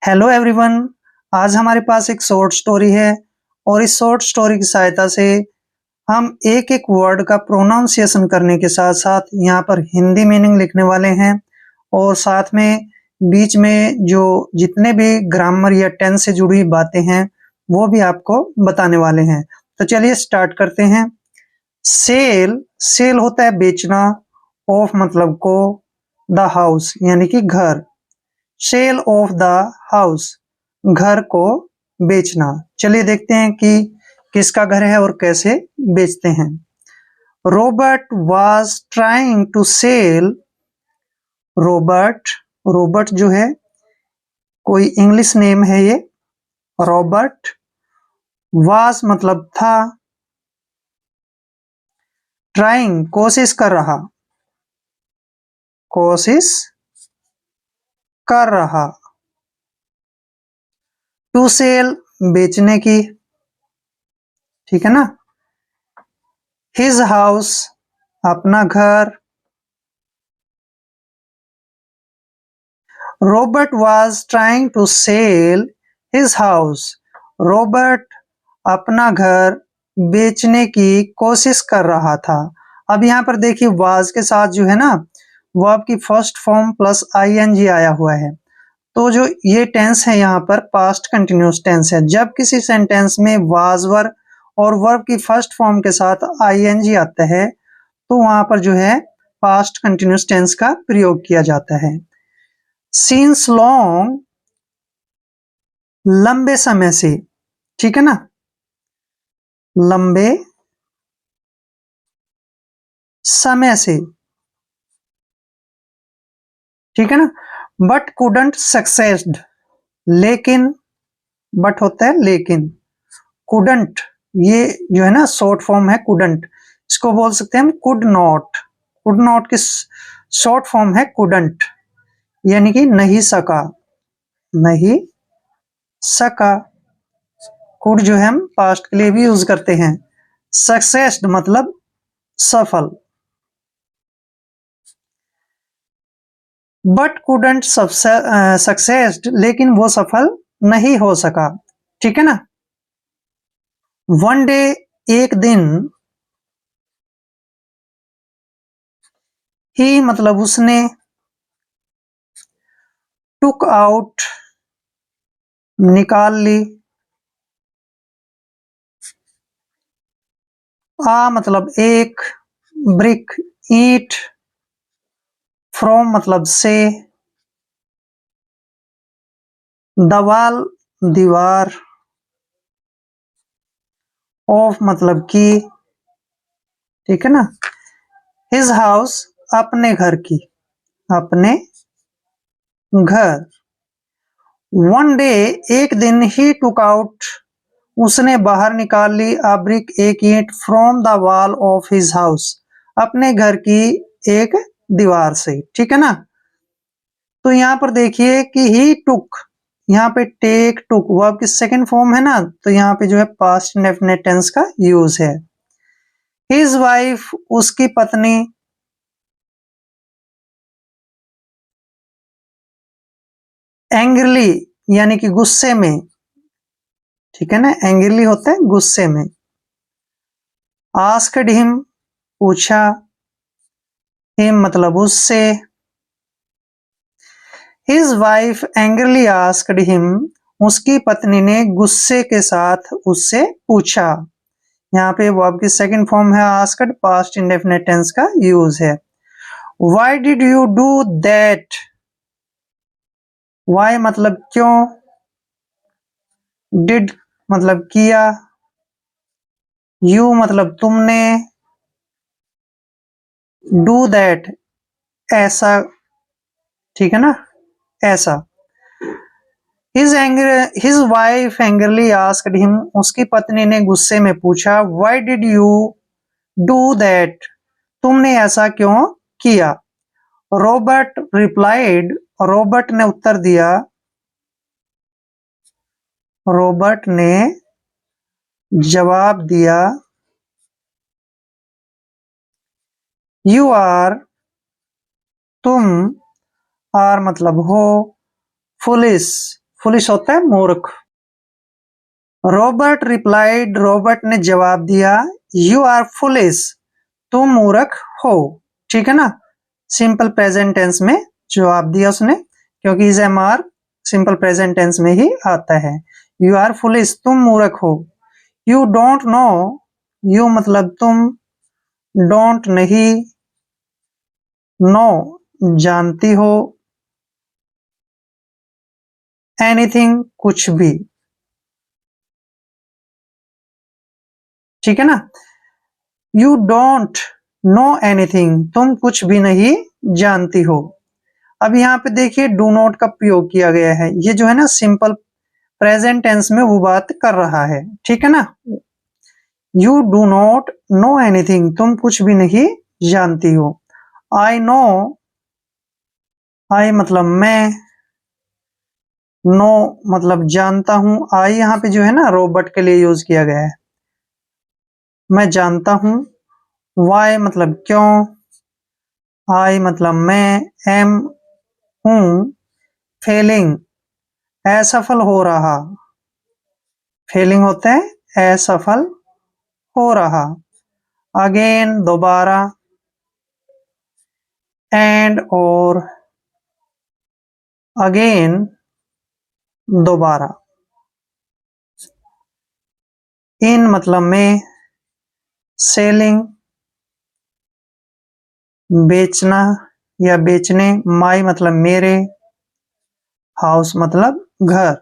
Hello everyone. आज हमारे पास एक शॉर्ट स्टोरी है और इस शॉर्ट स्टोरी की सहायता से हम एक एक वर्ड का प्रोनाउंसिएशन करने के साथ साथ यहाँ पर हिंदी मीनिंग लिखने वाले हैं और साथ में बीच में जो जितने भी ग्रामर या टेंस से जुड़ी बातें हैं वो भी आपको बताने वाले हैं। तो चलिए स्टार्ट करते हैं। सेल सेल होता है बेचना, ऑफ मतलब को, द हाउस यानी कि घर। सेल ऑफ द हाउस घर को बेचना। चलिए देखते हैं कि किसका घर है और कैसे बेचते हैं। Robert was trying to sell. Robert Robert जो है कोई इंग्लिश नेम है ये। रॉबर्ट वाज मतलब था, ट्राइंग कोशिश कर रहा, कोशिश कर रहा। टू सेल बेचने की, ठीक है ना। हिज हाउस अपना घर। Robert was trying to sell his house. Robert अपना घर बेचने की कोशिश कर रहा था। अब यहाँ पर देखिए वाज के साथ जो है ना वर्ब की फर्स्ट फॉर्म प्लस आईएनजी आया हुआ है। तो जो ये टेंस है यहाँ पर पास्ट कंटिन्यूस टेंस है। जब किसी सेंटेंस में वाज वर्ब और वर्ब की फर्स्ट फॉर्म के साथ आईएनजी आता है तो वहां पर जो है पास्ट कंटिन्यूस टेंस का प्रयोग किया जाता है। सिंस लॉन्ग लंबे समय से, ठीक है ना, लंबे समय से, ठीक है ना। बट कुडंट सक्सेस्ड, लेकिन, बट होता है लेकिन, कुडंट ये जो है ना शॉर्ट फॉर्म है कुडंट, इसको बोल सकते हैं हम कुड नॉट। कुड नॉट की शॉर्ट फॉर्म है कुडंट यानी कि नहीं सका, नहीं सका। कुड जो है हम पास्ट के लिए भी यूज करते हैं। सक्सेस्ड मतलब सफल। बट कुडंट सक्सेस्ड लेकिन वो सफल नहीं हो सका, ठीक है ना। वन डे एक दिन, ही मतलब उसने, टुक आउट निकाल ली, आ मतलब एक, ब्रिक ईट, फ्रॉम मतलब से, दवाल दीवार, ऑफ मतलब की, ठीक है ना। हिज हाउस अपने घर की, अपने घर। वन डे एक दिन, ही टुक आउट उसने बाहर निकाल ली, अ ब्रिक एक ईंट, from the wall of his house अपने घर की एक दीवार से, ठीक है ना। तो यहाँ पर देखिए कि ही टुक, यहाँ पे टेक टुक वर्ब की सेकंड फॉर्म है ना, तो यहाँ पे जो है पास्ट इंडेफिनिट टेंस का यूज है। हिज वाइफ उसकी पत्नी, एंग्रली यानी कि गुस्से में, ठीक है ना, एंग्रली होता है गुस्से में। आस्क्ड हिम पूछा, हिम मतलब उससे। His wife angrily asked him उसकी पत्नी ने गुस्से के साथ उससे पूछा। यहाँ पे वर्ब की सेकंड फॉर्म है आस्क्ड, पास्ट इंडेफिनिट टेंस का यूज है। Why did you do that, why मतलब क्यों, डिड मतलब किया, यू मतलब तुमने, डू दैट ऐसा, ठीक है ना, ऐसा। His wife angrily asked him उसकी पत्नी ने गुस्से में पूछा, why did you do that तुमने ऐसा क्यों किया। रॉबर्ट रिप्लाइड रॉबर्ट ने उत्तर दिया, रॉबर्ट ने जवाब दिया, यू आर तुम, आर मतलब हो, फुलिश फुलिश होता है मूर्ख। रॉबर्ट रिप्लाइड, रॉबर्ट ने जवाब दिया, यू आर फुलिश, तुम मूर्ख हो। ठीक है ना, सिंपल प्रेजेंट टेंस में जवाब दिया उसने, क्योंकि is am are simple present tense में ही आता है। यू आर फुलिश, तुम मूर्ख हो। यू डोंट नो, यू मतलब तुम, डोंट नहीं, नो जानती हो, एनीथिंग कुछ भी। ठीक है ना, यू डोंट नो एनीथिंग, तुम कुछ भी नहीं जानती हो। अब यहाँ पे देखिए डू नॉट का प्रयोग किया गया है, ये जो है ना सिंपल प्रेजेंट टेंस में वो बात कर रहा है। ठीक है ना, you do not know anything, तुम कुछ भी नहीं जानती हो। आई नो, आई मतलब मैं, नो मतलब जानता हूं। आई यहाँ पे जो है ना रोबोट के लिए यूज किया गया है, मैं जानता हूं। वाई मतलब क्यों, आई मतलब मैं, एम हूं, फेलिंग असफल हो रहा, फेलिंग होता है असफल हो रहा। अगेन दोबारा, एंड और अगेन दोबारा। इन मतलब में, सेलिंग बेचना या बेचने, माई मतलब मेरे, हाउस मतलब घर।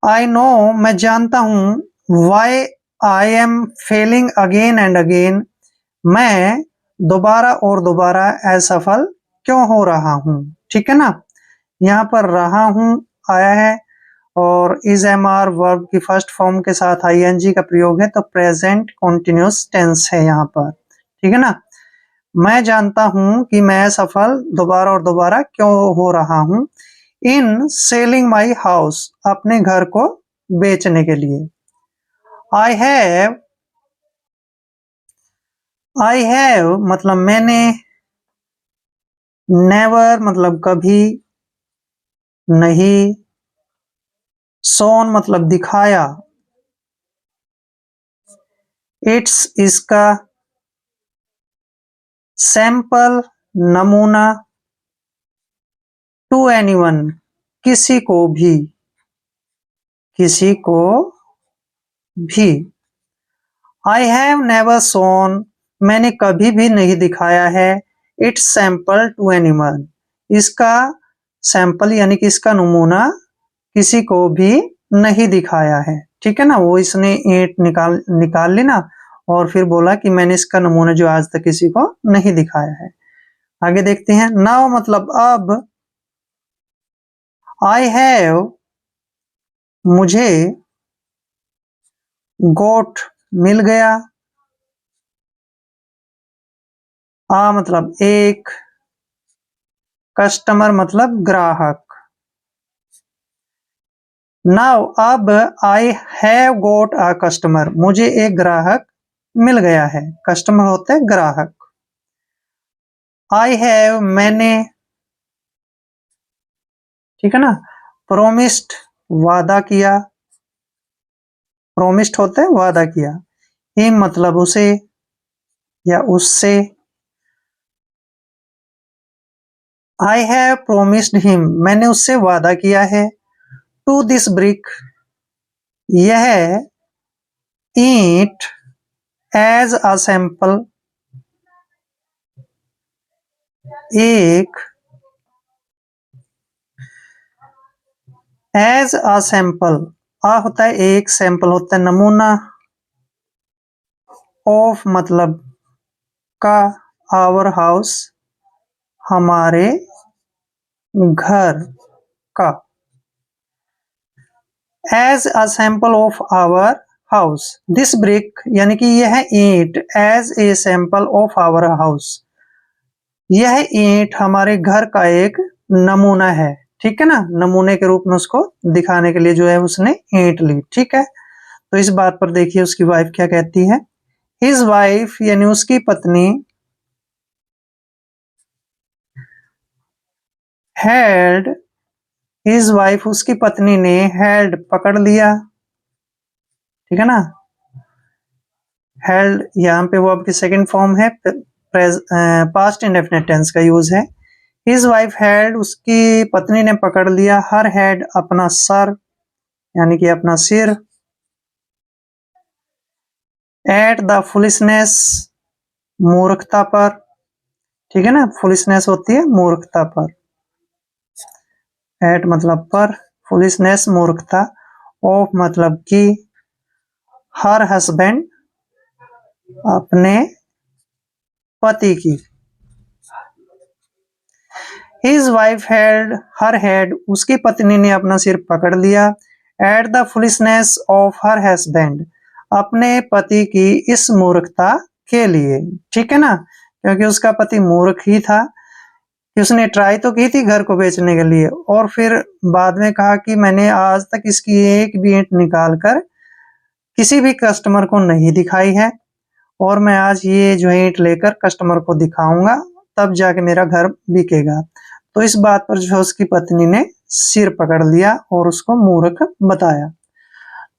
आई नो मैं जानता हूं, why I am failing again and again, मैं दोबारा और दोबारा असफल क्यों हो रहा हूं। ठीक है ना, यहाँ पर रहा हूं आया है और इज एम आर वर्ब की फर्स्ट फॉर्म के साथ आईएनजी का प्रयोग है, तो प्रेजेंट कॉन्टिन्यूस टेंस है यहाँ पर। ठीक है ना, मैं जानता हूं कि मैं सफल दोबारा और दोबारा क्यों हो रहा हूं, इन सेलिंग माई हाउस, अपने घर को बेचने के लिए। आई हैव, आई हैव मतलब मैंने, नेवर मतलब कभी नहीं, सोन मतलब दिखाया, इट्स इसका, सैंपल नमूना, टू एनीवन किसी को भी, किसी को भी। आई हैव नेवर सोन, मैंने कभी भी नहीं दिखाया है, इट्स सैंपल टू एनीवन, इसका सैंपल यानी कि इसका नमूना किसी को भी नहीं दिखाया है। ठीक है ना, वो इसने ईंट निकाल ली ना और फिर बोला कि मैंने इसका नमूना जो आज तक किसी को नहीं दिखाया है। आगे देखते हैं, नाउ मतलब अब, आई हैव मुझे, गोट मिल गया, आ मतलब एक, कस्टमर मतलब ग्राहक। नाउ अब, I have got a customer, मुझे एक ग्राहक मिल गया है, कस्टमर होता है ग्राहक। आई हैव मैंने, ठीक है ना, प्रोमिस्ड वादा किया, प्रोमिस्ड होता है वादा किया, हिम मतलब उसे या उससे। आई हैव प्रोमिस्ड हिम, मैंने उससे वादा किया है। टू दिस ब्रिक, यह ईंट, एज अ सैंपल एक, एज अ सैंपल, आ होता है एक, सैंपल होता है नमूना, ऑफ मतलब का, आवर हाउस हमारे घर का, as a sample of our house. This brick यानी कि यह ईंट, as a sample of our house, यह ईंट हमारे घर का एक नमूना है। ठीक है ना, नमूने के रूप में उसको दिखाने के लिए जो है उसने ईंट ली। ठीक है, तो इस बात पर देखिए उसकी वाइफ क्या कहती है। हिज वाइफ यानी उसकी पत्नी, हैड हिज वाइफ उसकी पत्नी ने हेल्ड पकड़ लिया, ठीक है ना। हेल्ड यहाँ पे वर्ब की सेकंड फॉर्म है, पास्ट इंडेफिनिट टेंस का यूज है। हिज वाइफ हेल्ड उसकी पत्नी ने पकड़ लिया, हर हेड अपना सर यानी कि अपना सिर। एट द फुलिशनेस मूर्खता पर, ठीक है ना, फुलिशनेस होती है मूर्खता पर। एट मतलब पर, फुलिशनेस मूर्खता, ऑफ मतलब कि, हर हस्बैंड अपने पति की। His wife held her head उसकी पत्नी ने अपना सिर पकड़ लिया। At the foolishness of her husband अपने पति की इस मूर्खता के लिए, ठीक है ना, क्योंकि उसका पति मूर्ख ही था कि उसने ट्राई तो की थी घर को बेचने के लिए और फिर बाद में कहा कि मैंने आज तक इसकी एक भी ईंट निकाल कर किसी भी कस्टमर को नहीं दिखाई है और मैं आज ये जो ईंट लेकर कस्टमर को दिखाऊंगा तब जाके मेरा घर बिकेगा। तो इस बात पर जो उसकी पत्नी ने सिर पकड़ लिया और उसको मूर्ख बताया।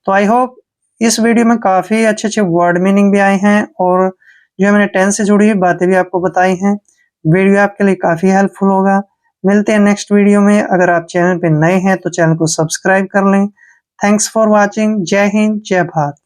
तो आई होप इस वीडियो में काफी अच्छे अच्छे वर्ड मीनिंग भी आए हैं और जो मैंने टेंस से जुड़ी हुई बातें भी आपको बताई हैं। वीडियो आपके लिए काफी हेल्पफुल होगा। मिलते हैं नेक्स्ट वीडियो में। अगर आप चैनल पे नए हैं तो चैनल को सब्सक्राइब कर लें। Thanks for watching. जय हिंद, जय भारत।